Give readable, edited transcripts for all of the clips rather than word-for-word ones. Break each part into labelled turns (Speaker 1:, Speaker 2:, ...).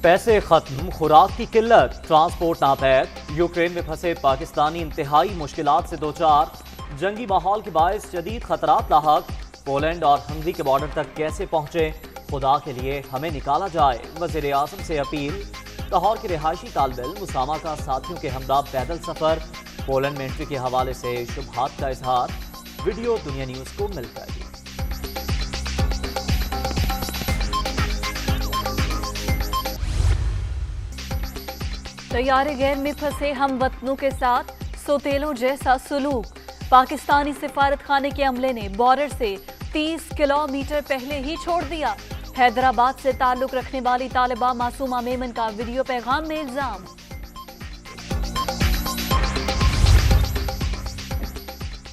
Speaker 1: پیسے ختم، خوراک کی قلت، ٹرانسپورٹ ناپید، یوکرین میں پھنسے پاکستانی انتہائی مشکلات سے دوچار، جنگی ماحول کے باعث شدید خطرات لاحق، پولینڈ اور ہنگری کے بارڈر تک کیسے پہنچے، خدا کے لیے ہمیں نکالا جائے، وزیر اعظم سے اپیل، لاہور کے رہائشی طالب علم اسامہ کا ساتھیوں کے ہمراہ پیدل سفر، پولینڈ میں انٹری کے حوالے سے شبہات کا اظہار، ویڈیو دنیا نیوز کو مل کر
Speaker 2: طیارے غیر میں پھنسے ہم وطنوں کے ساتھ سوتیلوں جیسا سلوک، پاکستانی سفارت خانے کے عملے نے بارڈر سے 30 کلومیٹر پہلے ہی چھوڑ دیا، حیدرآباد سے تعلق رکھنے والی طالبہ معصومہ میمن کا ویڈیو پیغام میں الزام۔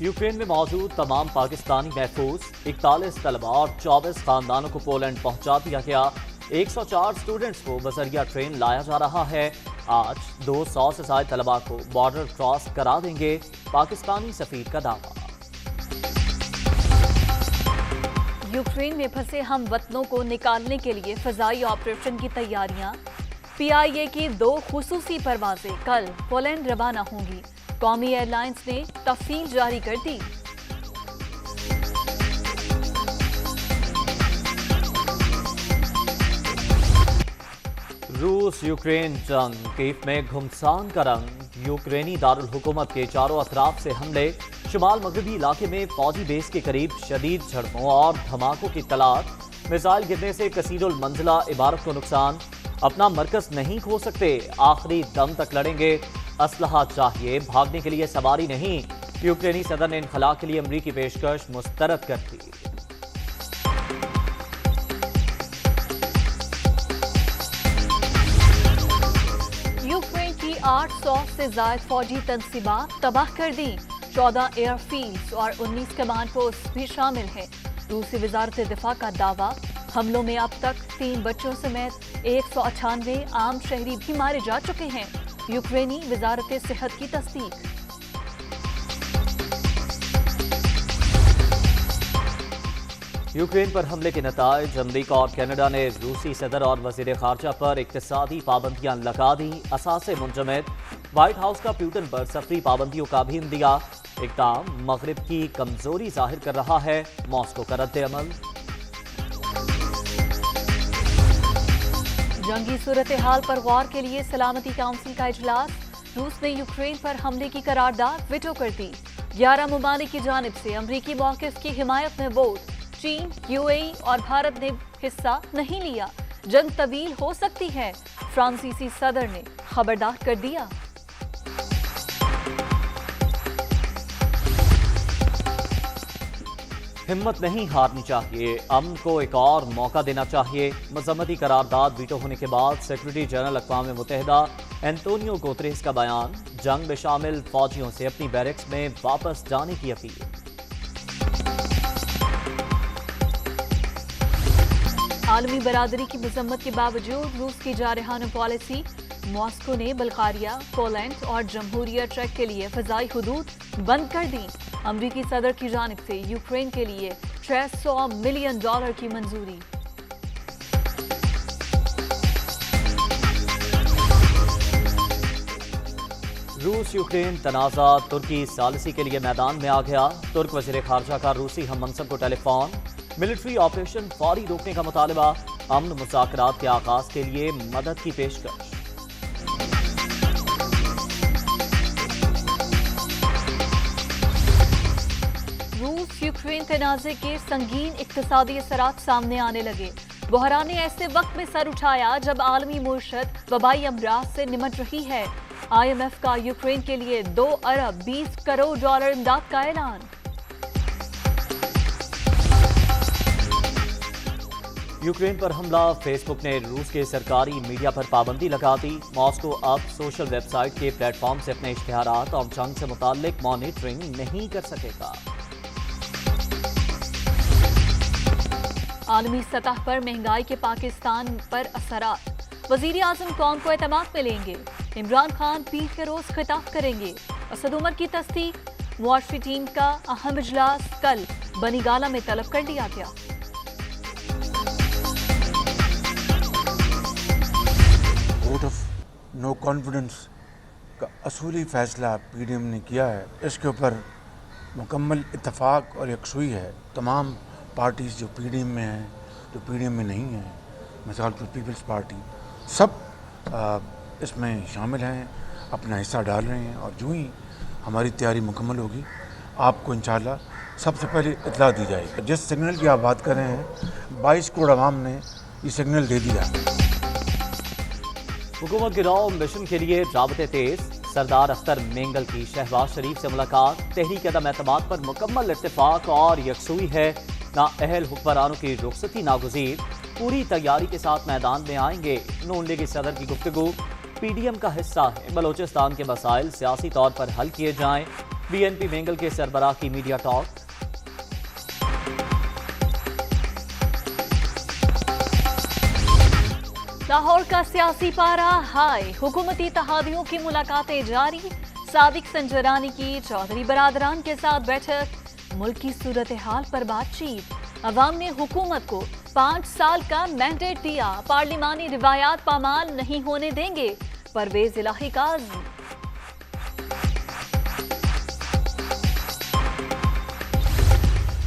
Speaker 1: یوکرین میں موجود تمام پاکستانی محفوظ، 41 طلبہ اور 24 خاندانوں کو پولینڈ پہنچا دیا گیا، 104 اسٹوڈنٹس کو بذریعہ ٹرین لایا جا رہا ہے، آج 200 سے زائد طلبہ کو بارڈر کراس کرا دیں گے، پاکستانی سفیر کا دعویٰ۔
Speaker 2: یوکرین میں پھنسے ہم وطنوں کو نکالنے کے لیے فضائی آپریشن کی تیاریاں، PIA کی 2 خصوصی پروازیں کل پولینڈ روانہ ہوں گی، قومی ایئر لائنز نے تفصیل جاری کر دی۔
Speaker 1: روس یوکرین جنگ، کیف میں گھمسان کا رنگ، یوکرینی دارالحکومت کے چاروں اطراف سے حملے، شمال مغربی علاقے میں فوجی بیس کے قریب شدید جھڑپوں اور دھماکوں کی اطلاعات، میزائل گرنے سے کثیر المنزلہ عمارت کو نقصان، اپنا مرکز نہیں کھو سکتے، آخری دم تک لڑیں گے، اسلحہ چاہیے، بھاگنے کے لیے سواری نہیں، یوکرینی صدر نے انخلاء کے لیے امریکی پیشکش مسترد کر دی۔
Speaker 2: یوکرین کی 800 سے زائد فوجی تنصیبات تباہ کر دی، 14 ایئر فیلڈز اور 19 کمانڈ پوسٹ بھی شامل ہیں، روسی وزارت دفاع کا دعویٰ، حملوں میں اب تک 3 بچوں سمیت 198 عام شہری بھی مارے جا چکے ہیں، یوکرینی وزارت صحت کی تصدیق۔
Speaker 1: یوکرین پر حملے کے نتائج، امریکہ اور کینیڈا نے روسی صدر اور وزیر خارجہ پر اقتصادی پابندیاں لگا دیں، اثاثے منجمد، وائٹ ہاؤس کا پیوٹن پر سفری پابندیوں کا بھی اندیا، اقدام مغرب کی کمزوری ظاہر کر رہا ہے، ماسکو کا رد عمل۔
Speaker 2: جنگی صورتحال پر غور کے لیے سلامتی کونسل کا اجلاس، روس نے یوکرین پر حملے کی قرارداد ویٹو کر دی، 11 ممالک کی جانب سے امریکی موقف کی حمایت میں ووٹ، چین، UAE اور بھارت نے حصہ نہیں لیا، جنگ طویل ہو سکتی ہے، فرانسیسی صدر نے خبردار کر دیا۔
Speaker 1: ہمت نہیں ہارنی چاہیے، امن کو ایک اور موقع دینا چاہیے، مذمتی قرارداد ویٹو ہونے کے بعد سیکرٹری جنرل اقوام متحدہ اینٹونیو گوتریس کا بیان، جنگ میں شامل فوجیوں سے اپنی بیرکس میں واپس جانے کی اپیل۔
Speaker 2: عالمی برادری کی مذمت کے باوجود روس کی جارحانہ پالیسی، ماسکو نے بلغاریہ، پولینڈ اور جمہوریہ چیک کے لیے فضائی حدود بند کر دیں، امریکی صدر کی جانب سے یوکرین کے لیے $600 ملین کی منظوری۔
Speaker 1: روس یوکرین تنازع، ترکی ثالثی کے لیے میدان میں آ گیا، ترک وزیر خارجہ کا روسی ہم منصب کو ٹیلی فون، ملٹری آپریشن فوری روکنے کا مطالبہ، امن مذاکرات کے آغاز کے لیے مدد کی پیشکش۔
Speaker 2: روس یوکرین تنازع کے سنگین اقتصادی اثرات سامنے آنے لگے، بحران نے ایسے وقت میں سر اٹھایا جب عالمی معیشت وبائی امراض سے نمٹ رہی ہے، IMF کا یوکرین کے لیے $2 ارب 20 کروڑ امداد کا اعلان۔
Speaker 1: یوکرین پر حملہ، فیس بک نے روس کے سرکاری میڈیا پر پابندی لگا دی، ماسکو اب سوشل ویب سائٹ کے پلیٹ فارم سے اپنے اشتہارات اور جنگ سے متعلق مانیٹرنگ نہیں کر سکے گا۔
Speaker 2: عالمی سطح پر مہنگائی کے پاکستان پر اثرات، وزیر اعظم کون کو اعتماد میں لیں گے، عمران خان پیر کے روز خطاب کریں گے، اسد عمر کی تصدیق، معاشرتی ٹیم کا اہم اجلاس کل بنی گالہ میں طلب کر لیا گیا۔
Speaker 3: नो कॉन्फिडेंस का असूली फ़ैसला PDM ने किया है, इसके ऊपर मुकम्मल इत्तेफाक और यकसुई है। तमाम पार्टीज़ जो PDM में हैं, जो PDM में नहीं हैं, मिसाल पर पीपल्स पार्टी, सब इसमें शामिल हैं, अपना हिस्सा डाल रहे हैं, और जो ही हमारी तैयारी मुकम्मल होगी आपको इंशाअल्लाह सबसे पहले इत्तला दी जाएगी। जिस सिग्नल की आप बात कर रहे हैं, 22 करोड़ आवाम ने ये सिग्नल दे दिया।
Speaker 1: हुकूमत गिराओ मिशन के लिए राबते तेज। सरदार अख्तर मेंगल की शहबाज शरीफ से मुलाकात। तहरीक अदम एतमाद पर मुकम्मल इत्तेफाक और यकसुई है। नाअहल हुक्मरानों की रुखसती नागुज़ीर। पूरी तैयारी के साथ मैदान में आएंगे। नून लीग सदर की गुफ्तगू। PDM का हिस्सा है, बलोचिस्तान के मसाइल सियासी तौर पर हल किए जाएं। BNP मेंगल के सरबराह की मीडिया टॉक।
Speaker 2: लाहौर का सियासी पारा हाई। हुकूमती इत्तेहादियों की मुलाकातें जारी। सादिक संजरानी की चौधरी बरादरान के साथ बैठक। मुल्क की सूरत हाल पर बातचीत। अवाम ने हुकूमत को 5 साल का मैंडेट दिया। पार्लिमानी रिवायात पामाल नहीं होने देंगे। परवेज इलाही का अज़्म।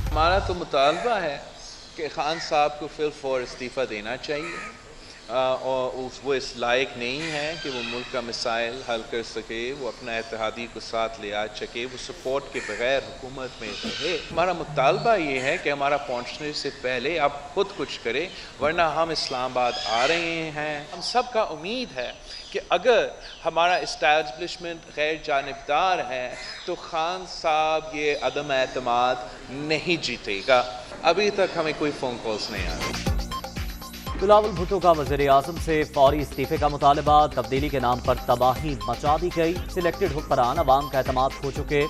Speaker 4: हमारा तो मुतालबा है कि खान साहब को फिल फॉर इस्तीफ़ा देना चाहिए, और वो इस लायक नहीं है कि वो मुल्क का मसाइल हल कर सके, वो अपना इत्तेहादी को साथ ले आ सके, वो सपोर्ट के बगैर हुकूमत में रहे। हमारा मुतालबा ये है कि हमारा पहुँचने से पहले आप खुद कुछ करें, वरना हम इस्लामाबाद आ रहे हैं। हम सब का उम्मीद है कि अगर हमारा इस्टेब्लिशमेंट गैर जानिबदार है तो खान साहब ये अदम एतमाद नहीं जीतेगा। अभी तक हमें कोई फ़ोन कॉल्स नहीं आ रही।
Speaker 1: बिलावल भुट्टो का वज़ीर आज़म से फौरी इस्तीफे का मुतालबा। तब्दीली के नाम पर तबाही मचा दी गई। सिलेक्टेड हुक्मरान अवाम का एतमाद खो चुके।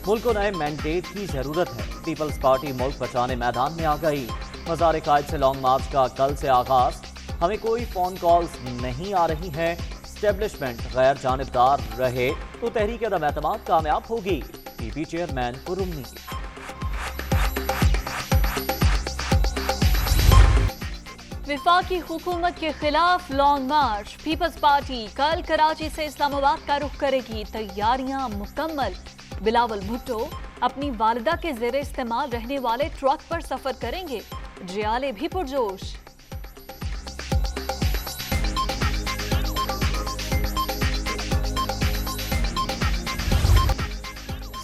Speaker 1: मुल्क को नए मैंडेट की ज़रूरत है। पीपल्स पार्टी मुल्क बचाने मैदान में आ गई। मज़ार कायद से लॉन्ग मार्च का कल से आगाज। हमें कोई फ़ोन कॉल्स नहीं आ रही हैं। स्टेब्लिशमेंट गैर जानिबदार रहे तो तहरीक अदम एतमाद कामयाब होगी। PP chairman पुरुम्मीद।
Speaker 2: विफाकी हुकूमत के खिलाफ लॉन्ग मार्च। पीपल्स पार्टी कल कराची से इस्लामाबाद का रुख करेगी। तैयारियां मुकम्मल। बिलावल भुट्टो अपनी वालिदा के ज़ेरे इस्तेमाल रहने वाले ट्रक पर सफर करेंगे। जियाले भी पुरजोश।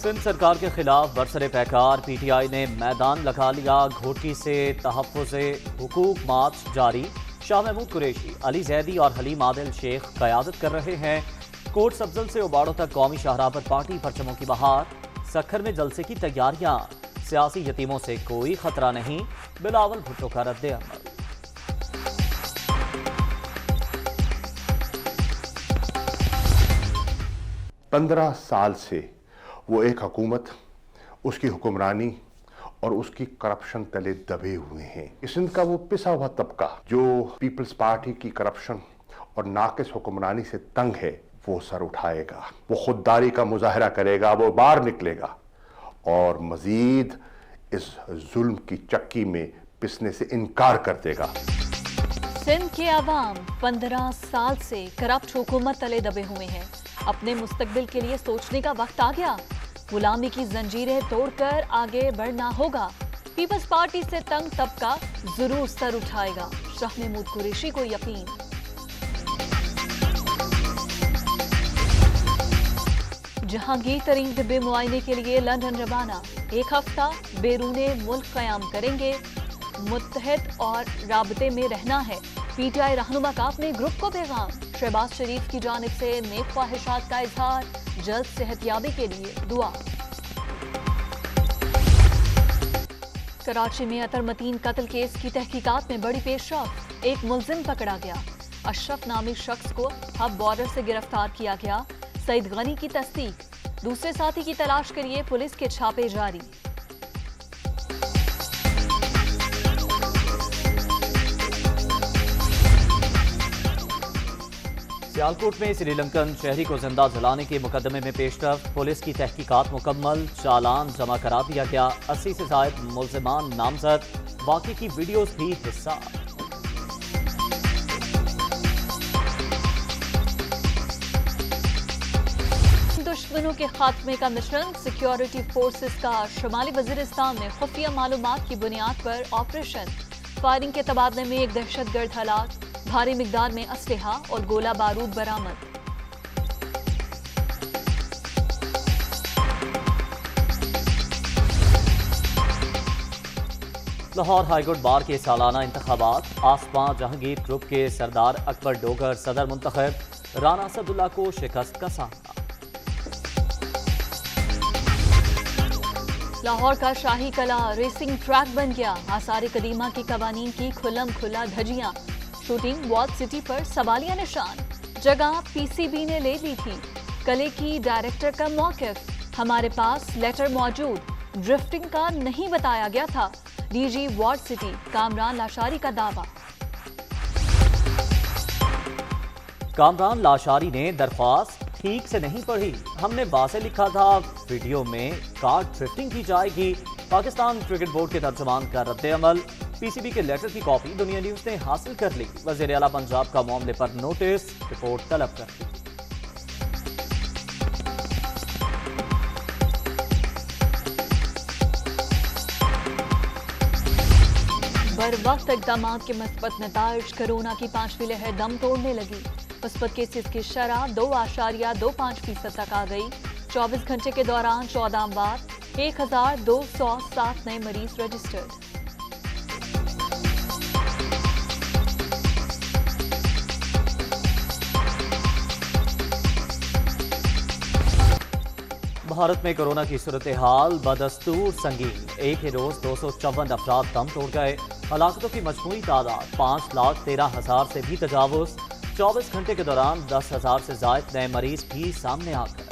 Speaker 1: सिंध सरकार के खिलाफ बरसरे पैकार। PTI ने मैदान लगा लिया। घोटी से तहफ़्फ़ुज़े हुकूक मार्च जारी। शाह महमूद कुरैशी, अली जैदी और हलीम आदिल शेख क़यादत कर रहे हैं। कोट सब्ज़ल से उबाड़ों तक कौमी शाहराह पर पार्टी परचमों की बहार। सखर में जलसे की तैयारियां। सियासी यतीमों से कोई खतरा नहीं। बिलावल भुट्टो का रद्द अमल।
Speaker 5: 15 साल से वो एक हुकूमत, उसकी हुक्मरानी और उसकी करप्शन तले दबे हुए हैं। सिंध का वो पिसा हुआ तबका जो पीपल्स पार्टी की करप्शन और नाकिस हुक्मरानी से तंग है, वो सर उठाएगा, वो खुददारी का मुजाहरा करेगा, वो बाहर निकलेगा और मजीद इस जुल्म की चक्की में पिसने से इनकार कर देगा।
Speaker 2: सिंध के अवाम 15 साल से करप्ट हुकूमत तले दबे हुए हैं। अपने मुस्तकबिल के लिए सोचने का वक्त आ गया। गुलामी की जंजीरें तोड़कर आगे बढ़ना होगा। पीपल्स पार्टी से तंग तबका जरूर सर उठाएगा। शाह महमूद कुरैशी को यकीन। जहांगीर तरीन तिब्बी मुआयने के लिए लंदन रवाना। 1 हफ्ता बैरूने मुल्क क़याम करेंगे। मुत्तहद और राबते में रहना है। PTI रहनुमा का अपने ग्रुप को पैगाम। शहबाज शरीफ की जानिब से नेक ख्वाहिशात का इजहार। जल्द सेहतयाबी के लिए दुआ। कराची में अतर मतीन कत्ल केस की तहकीकात में बड़ी पेशरफ्त। एक मुलजिम पकड़ा गया। अशरफ नामी शख्स को हब बॉर्डर से गिरफ्तार किया गया। सईद गनी की तस्दीक। दूसरे साथी की तलाश के लिए पुलिस के छापे जारी।
Speaker 1: सियालकोट में श्रीलंकन शहरी को जिंदा जलाने के मुकदमे में पेशरफ्त। पुलिस की तहकीकात मुकम्मल। चालान जमा करा दिया गया। 80 से ज़ायद मुलजिमान नामजद। वाक़े की वीडियोस भी हिस्सा।
Speaker 2: दुश्मनों के खात्मे का मिशन। सिक्योरिटी फोर्सेस का शुमाली वजीरिस्तान में खुफिया मालूमात की बुनियाद पर ऑपरेशन। फायरिंग के तबादले में एक दहशतगर्द हलाक, भारी मिकदार में असलहा और गोला बारूद बरामद।
Speaker 1: लाहौर हाईकोर्ट बार के सालाना इंतखाबात। आसमां जहांगीर ग्रुप के सरदार अकबर डोगर सदर मुंतखब, राना असदुल्ला को शिकस्त का सामना।
Speaker 2: लाहौर का शाही कला रेसिंग ट्रैक बन गया। आसार कदीमा की कवानीन की खुलम खुला धजियां। शूटिंग वॉल सिटी पर सवालिया निशान, जगह पीसीबी ने ले ली थी। कले की डायरेक्टर का मौकिफ, हमारे पास लेटर मौजूद, ड्रिफ्टिंग का नहीं बताया गया था। DG walled city Kamran Lashari का दावा।
Speaker 1: कामरान लाशारी ने दरख्वास्त ठीक से नहीं पढ़ी। हमने वाज़ेह लिखा था वीडियो में कार ड्रिफ्टिंग की जाएगी। पाकिस्तान क्रिकेट बोर्ड के तर्जुमान का रद्द अमल। पीसीबी के लेटर की कॉपी दुनिया न्यूज ने हासिल कर ली। वज़ीर आला पंजाब का मामले पर नोटिस, रिपोर्ट तलब कर ली।
Speaker 2: बर वक्त इकदाम के मस्बत नताइज। कोरोना की 5वीं लहर दम तोड़ने लगी। मस्बत केसेस की शरह 2.25% तक आ गई। 24 घंटे के दौरान 14 अमवात, 1207 नए मरीज रजिस्टर्ड।
Speaker 1: भारत में कोरोना की सूरत हाल बदस्तूर संगीन। एक ही रोज 254 अफराद दम तोड़ गए। हलाकतों की मजमूई तादाद 5,13,000 से भी तजावुज। 24 घंटे के दौरान 10,000 से जायद नए मरीज भी सामने आ गए।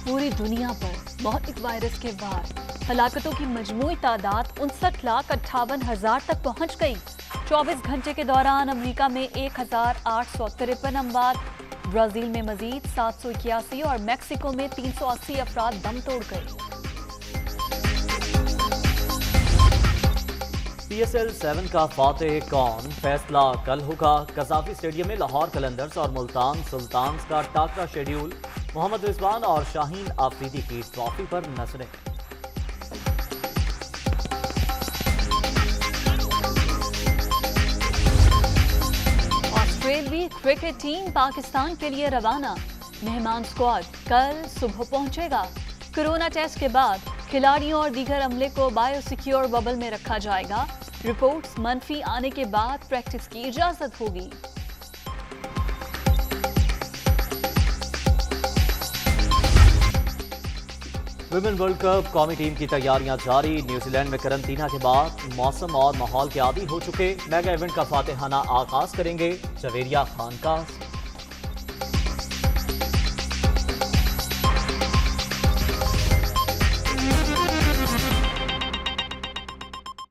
Speaker 2: पूरी दुनिया पर मौत वायरस के वार, हलाकतों की मजमूई तादाद 59,58,000 तक पहुंच गई। 24 घंटे के दौरान अमेरिका में 1,853 अमवात, ब्राजील में मजीद 781 और मैक्सिको में 380 अफराद दम तोड़ गए।
Speaker 1: PSL 7 का फातेह कौन, फैसला कल होगा। कज़ाफी स्टेडियम में लाहौर कलंदर्स और मुल्तान सुल्तान्स का टाकरा शेड्यूल। मोहम्मद रिजवान और शाहीन आफरीदी की ट्रॉफी पर नजरें।
Speaker 2: ऑस्ट्रेलियाई क्रिकेट टीम पाकिस्तान के लिए रवाना। मेहमान स्क्वाड कल सुबह पहुंचेगा। कोरोना टेस्ट के बाद खिलाड़ियों और दीगर अमले को बायोसिक्योर बबल में रखा जाएगा। रिपोर्ट्स मनफी आने के बाद प्रैक्टिस की इजाजत होगी।
Speaker 1: विमेन वर्ल्ड कप कौमी टीम की तैयारियां जारी। न्यूजीलैंड में करंटीना के बाद मौसम और माहौल के आदी हो चुके मेगा इवेंट का फातेहाना आगाज करेंगे जवेरिया खान का।